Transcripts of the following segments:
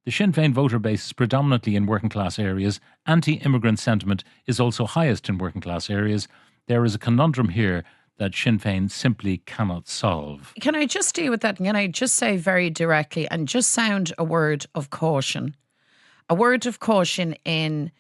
The Sinn Féin voter base is predominantly in working class areas. Anti-immigrant sentiment is also highest in working class areas. There is a conundrum here that Sinn Féin simply cannot solve. Can I just deal with that? Can I just say very directly and just sound a word of caution? A word of caution in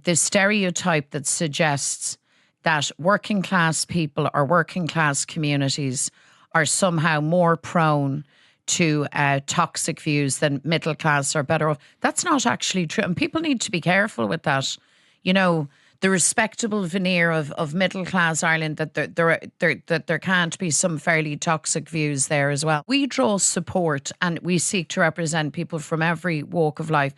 the stereotype that suggests that working class people or working class communities are somehow more prone to toxic views than middle class or better off. That's not actually true. And people need to be careful with that. You know, the respectable veneer of middle class Ireland, that there can't be some fairly toxic views there as well. We draw support and we seek to represent people from every walk of life.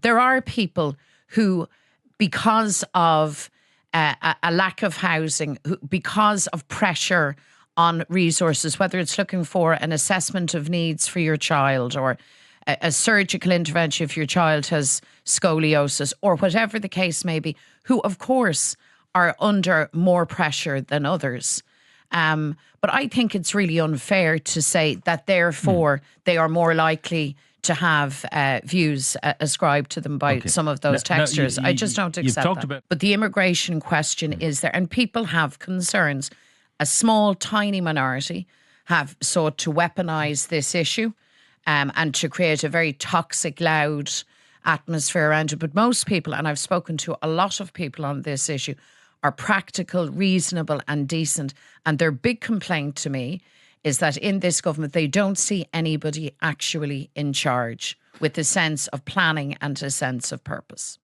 There are people who, because of a lack of housing, because of pressure on resources, whether it's looking for an assessment of needs for your child or a surgical intervention if your child has scoliosis or whatever the case may be, who of course are under more pressure than others. But I think it's really unfair to say that therefore they are more likely to have views ascribed to them by some of those textures. I just don't accept that. But the immigration question is there, and people have concerns. A small, tiny minority have sought to weaponise this issue and to create a very toxic, loud atmosphere around it. But most people, and I've spoken to a lot of people on this issue, are practical, reasonable and decent. And their big complaint to me is that in this government, they don't see anybody actually in charge with a sense of planning and a sense of purpose.